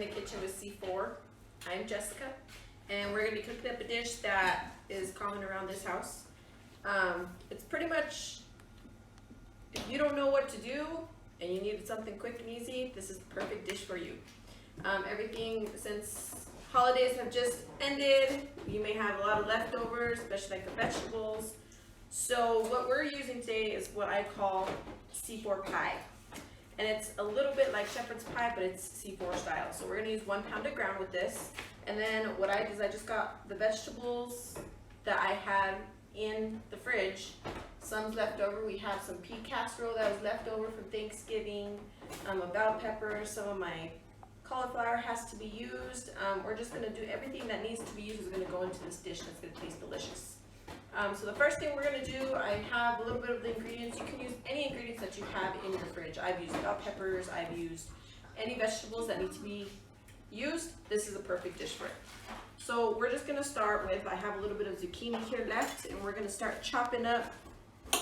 in the kitchen with C4. I'm Jessica, and we're going to be cooking up a dish that is common around this house. It's pretty much, if you don't know what to do and you need something quick and easy, this is the perfect dish for you. Everything, since holidays have just ended, you may have a lot of leftovers, especially like the vegetables. So what we're using today is what I call C4 pie. And it's a little bit like shepherd's pie, but it's C4 style. So we're gonna use 1 pound of ground with this. And then what I did is I just got the vegetables that I had in the fridge. Some's left over. We have some pea casserole that was left over from Thanksgiving, a bell pepper, some of my cauliflower has to be used. We're just gonna do everything that needs to be used is gonna go into this dish and it's gonna taste delicious. So the first thing we're gonna do, I have a little bit of the ingredients. You can use any ingredients that you have in your fridge. I've used bell peppers, I've used any vegetables that need to be used. This is a perfect dish for it. So we're just gonna start with, I have a little bit of zucchini here left, and we're gonna start chopping up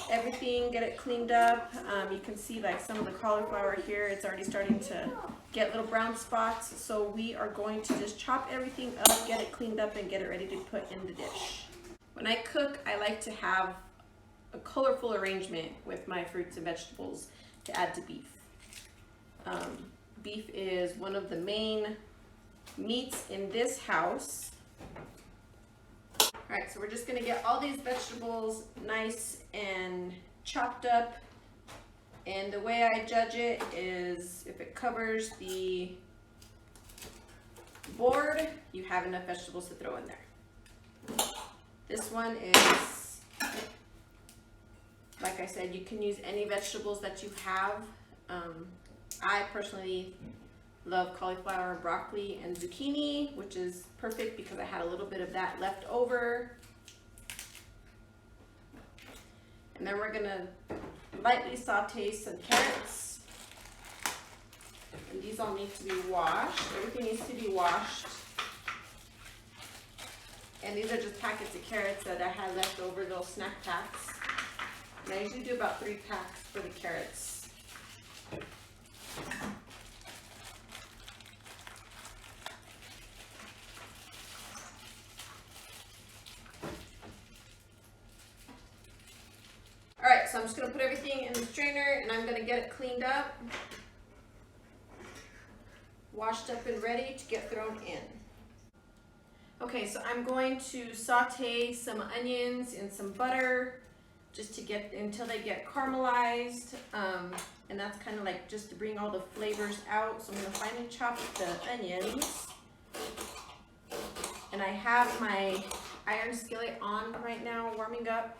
everything, get it cleaned up. You can see like some of the cauliflower here, it's already starting to get little brown spots. So we are going to just chop everything up, get it cleaned up, and get it ready to put in the dish. When I cook, I like to have a colorful arrangement with my fruits and vegetables to add to beef. Beef is one of the main meats in this house. All right, so we're just gonna get all these vegetables nice and chopped up. And the way I judge it is if it covers the board, you have enough vegetables to throw in there. This one is, like I said, you can use any vegetables that you have. I personally love cauliflower, broccoli, and zucchini, which is perfect because I had a little bit of that left over. And then we're gonna lightly saute some carrots. And these all need to be washed. Everything needs to be washed. And these are just packets of carrots that I had left over, little snack packs. And I usually do about 3 packs for the carrots. All right, so I'm just gonna put everything in the strainer and I'm gonna get it cleaned up, washed up and ready to get thrown in. Okay, so I'm going to saute some onions in some butter just to get until they get caramelized, and that's kind of like just to bring all the flavors out. So I'm going to finely chop the onions, and I have my iron skillet on right now, warming up.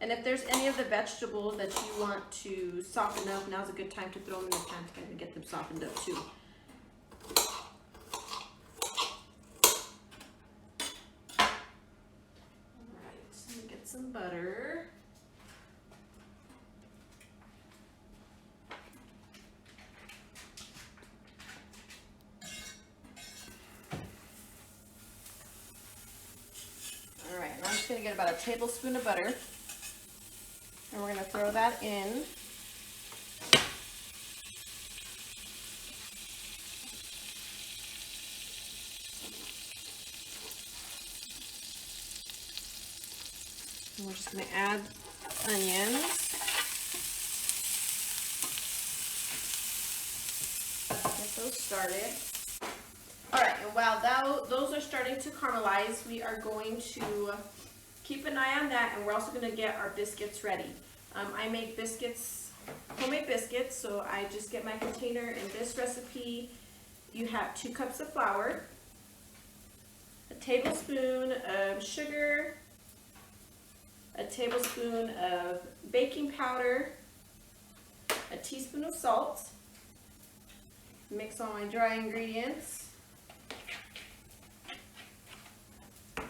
And if there's any of the vegetables that you want to soften up, now's a good time to throw them in the pan to kind of get them softened up too. Some butter. All right, now I'm just gonna get about a tablespoon of butter, and we're gonna throw that in. And we're just going to add onions. Get those started. All right, and while those are starting to caramelize, we are going to keep an eye on that, and we're also going to get our biscuits ready. I make biscuits, homemade biscuits, so I just get my container. In this recipe, you have 2 cups of flour, a tablespoon of sugar, a tablespoon of baking powder, a teaspoon of salt. Mix all my dry ingredients.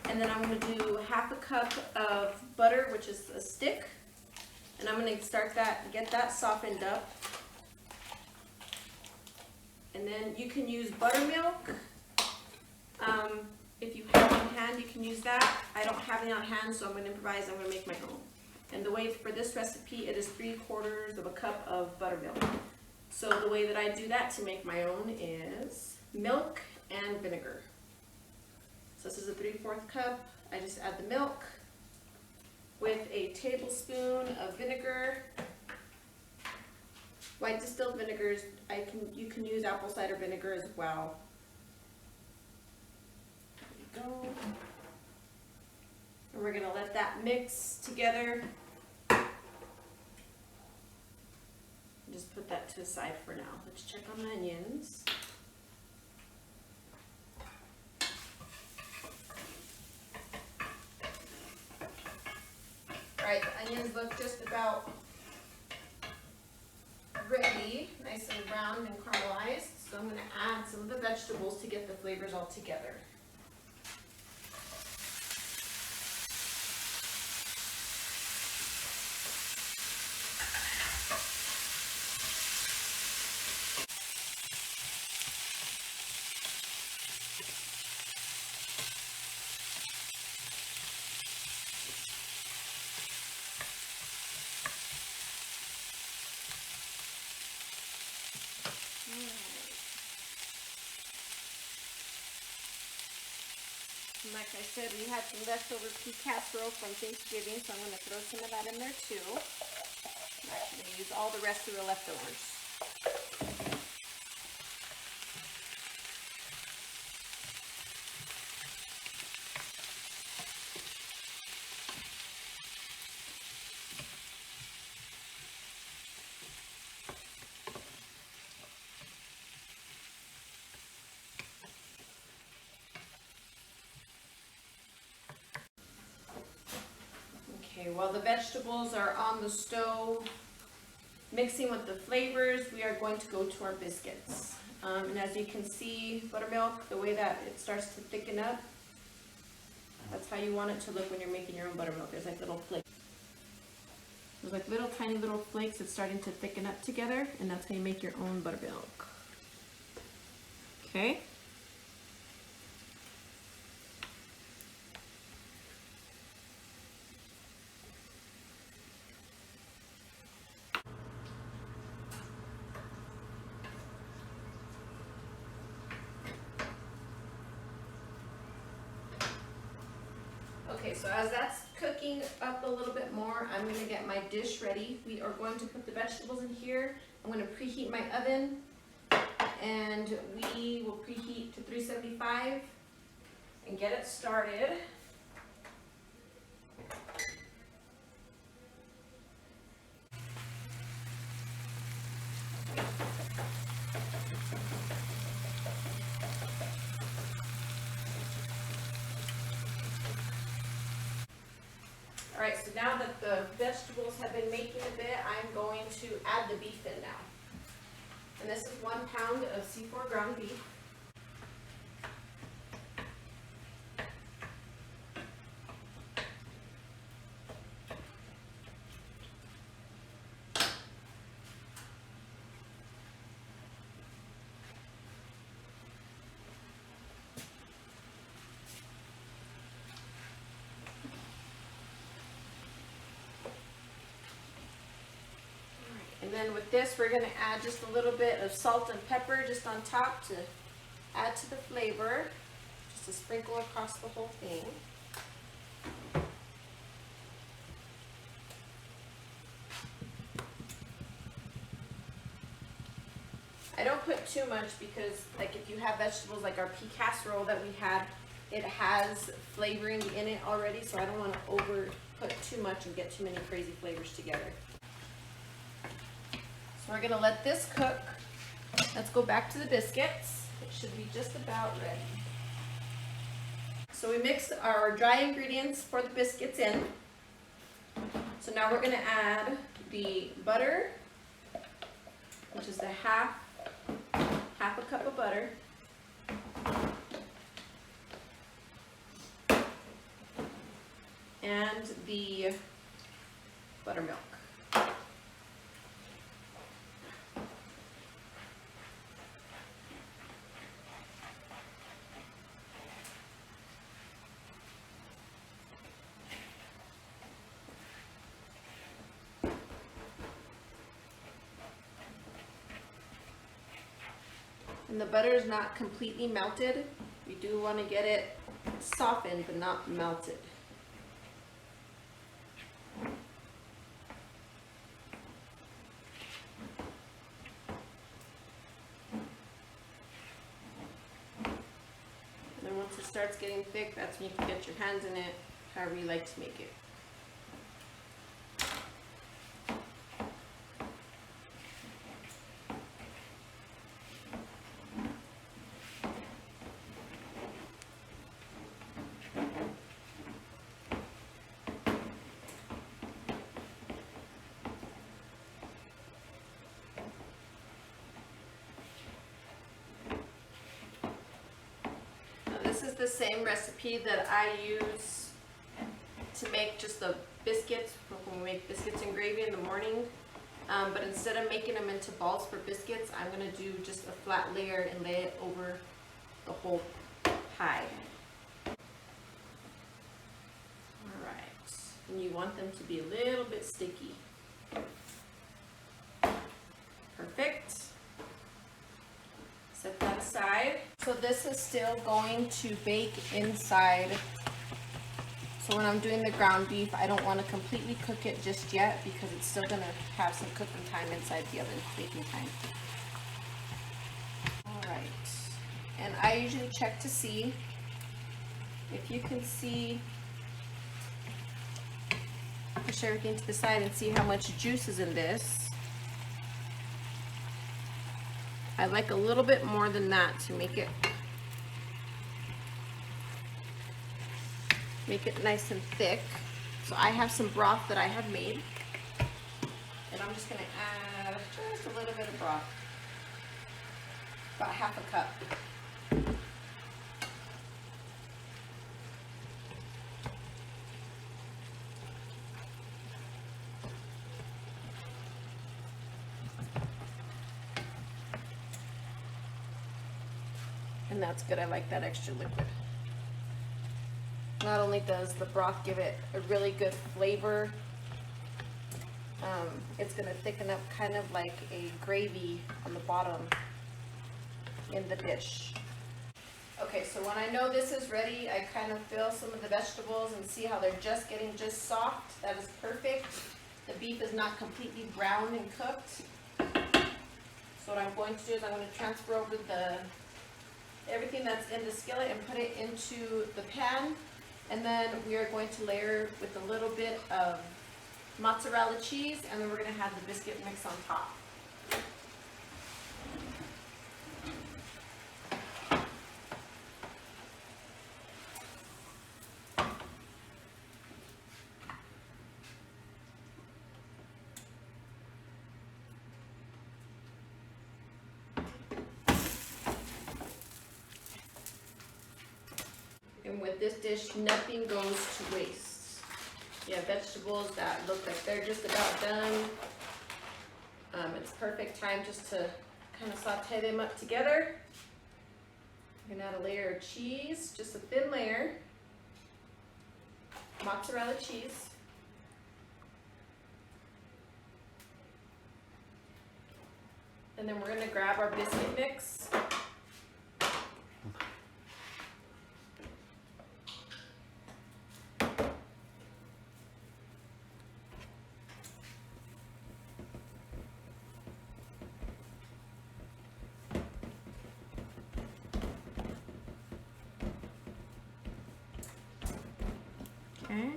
And then I'm going to do 1/2 cup of butter, which is a stick. And I'm going to start that, get that softened up. And then you can use buttermilk. If you have it on hand, you can use that. I don't have it on hand, so I'm going to improvise. I'm going to make my own. And the way for this recipe, it is 3/4 of a cup of buttermilk. So the way that I do that to make my own is milk and vinegar. So this is a 3/4 cup. I just add the milk with a tablespoon of vinegar. White distilled vinegars, you can use apple cider vinegar as well. There we go. And we're gonna let that mix together. Just put that to the side for now. Let's check on the onions. Alright, the onions look just about ready, nice and browned and caramelized. So I'm going to add some of the vegetables to get the flavors all together. And like I said, we had some leftover pea casserole from Thanksgiving, so I'm going to throw some of that in there too. I'm actually going to use all the rest of the leftovers. Okay, while the vegetables are on the stove, mixing with the flavors, we are going to go to our biscuits. And as you can see, buttermilk, the way that it starts to thicken up, that's how you want it to look when you're making your own buttermilk. There's like little flakes. There's like little tiny little flakes that's starting to thicken up together, and that's how you make your own buttermilk. Okay. Okay, so as that's cooking up a little bit more, I'm going to get my dish ready. We are going to put the vegetables in here. I'm going to preheat my oven, and we will preheat to 375 and get it started. Alright, so now that the vegetables have been making a bit, I'm going to add the beef in now. And this is 1 pound of C4 ground beef. And then with this, we're going to add just a little bit of salt and pepper just on top to add to the flavor, just to sprinkle across the whole thing. I don't put too much because, like, if you have vegetables like our pea casserole that we had, it has flavoring in it already, so I don't want to put too much and get too many crazy flavors together. So we're going to let this cook. Let's go back to the biscuits. It should be just about ready. So we mixed our dry ingredients for the biscuits in. So now we're going to add the butter, which is the half a cup of butter. And the buttermilk. And the butter is not completely melted. You do want to get it softened but not melted. And then once it starts getting thick, that's when you can get your hands in it, however you like to make it. This is the same recipe that I use to make just the biscuits when we make biscuits and gravy in the morning. But instead of making them into balls for biscuits, I'm going to do just a flat layer and lay it over the whole pie. Alright, and you want them to be a little bit sticky. Perfect. Set that aside. So this is still going to bake inside. So when I'm doing the ground beef, I don't want to completely cook it just yet because it's still going to have some cooking time inside the oven, baking time. Alright, and I usually check to see if you can see, push everything to the side and see how much juice is in this. I like a little bit more than that to make it nice and thick. So I have some broth that I have made, and I'm just going to add just a little bit of broth, about half a cup. And that's good. I like that extra liquid. Not only does the broth give it a really good flavor, it's going to thicken up kind of like a gravy on the bottom in the dish. Okay, so when I know this is ready, I kind of feel some of the vegetables and see how they're just getting just soft. That is perfect. The beef is not completely brown and cooked. So what I'm going to do is I'm going to transfer over everything that's in the skillet and put it into the pan, and then we are going to layer with a little bit of mozzarella cheese, and then we're going to have the biscuit mix on top. And with this dish, nothing goes to waste. You have vegetables that look like they're just about done. It's perfect time just to kind of saute them up together. You're gonna add a layer of cheese, just a thin layer, mozzarella cheese. And then we're gonna grab our biscuit mix. Okay.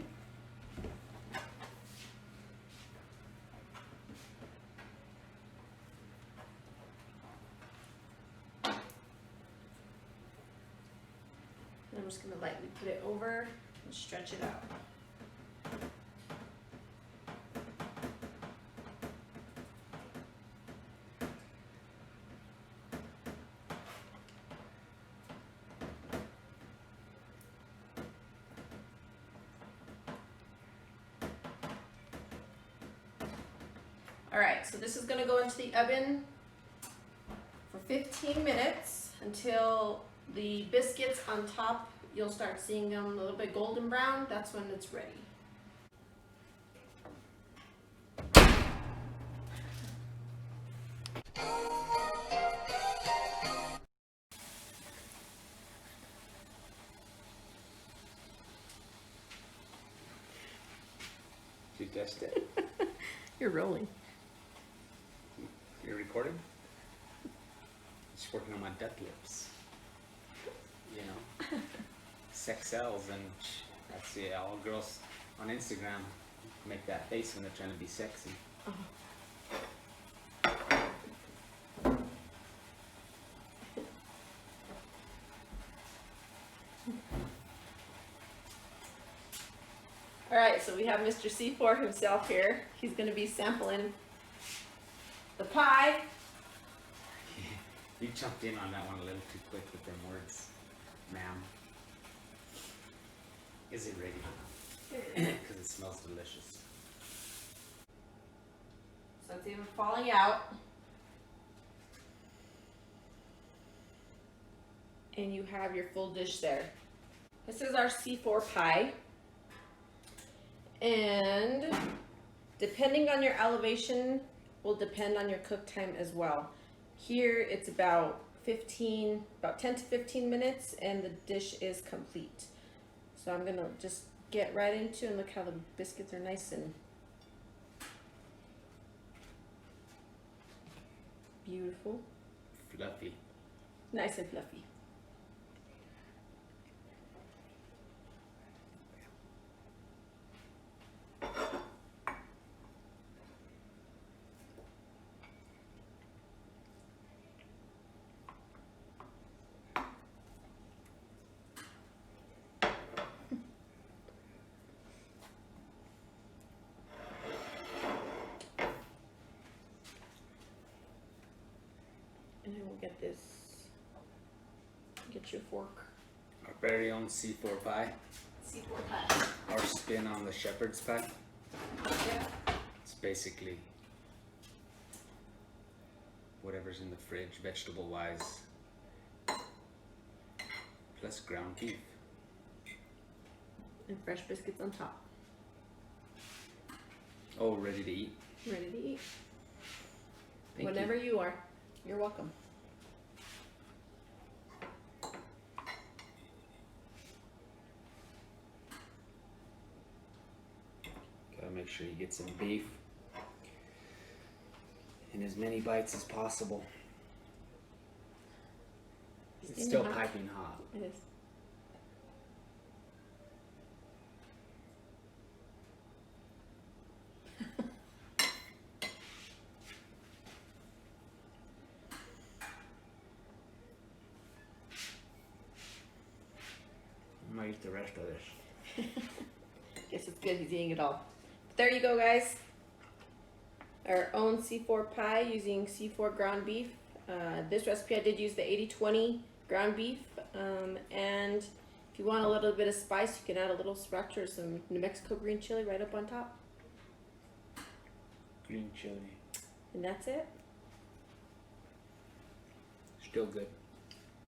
And I'm just going to lightly put it over and stretch it out. Alright, so this is going to go into the oven for 15 minutes until the biscuits on top, you'll start seeing them a little bit golden brown. That's when it's ready. Just it. You're rolling. You're recording? Just working on my duck lips. You know? Sex sells, and that's all girls on Instagram make that face when they're trying to be sexy. All right, so we have Mr. C4 himself here. He's going to be sampling the pie. You jumped in on that one a little too quick with them words, ma'am. Is it ready? Because it smells delicious. So it's even falling out. And you have your full dish there. This is our C4 pie. And depending on your elevation will depend on your cook time as well. Here it's about 10 to 15 minutes and the dish is complete. So I'm gonna just get right into and look how the biscuits are nice and beautiful. Fluffy. Nice and fluffy. And then we'll get your fork. Our very own C4 pie. C4 pie. Our spin on the shepherd's pie. Yeah. It's basically whatever's in the fridge, vegetable wise, plus ground beef. And fresh biscuits on top. Oh, ready to eat. Ready to eat. Thank Whenever you. you are. You're welcome. Gotta make sure you get some beef in as many bites as possible. It's Steaming still hot. piping hot. It is. I might eat the rest of this. Guess it's good he's eating it all. But there you go, guys. Our own C4 pie using C4 ground beef. This recipe I did use the 80-20 ground beef. And if you want a little bit of spice, you can add a little sriracha or some New Mexico green chili right up on top. Green chili. And that's it. Still good.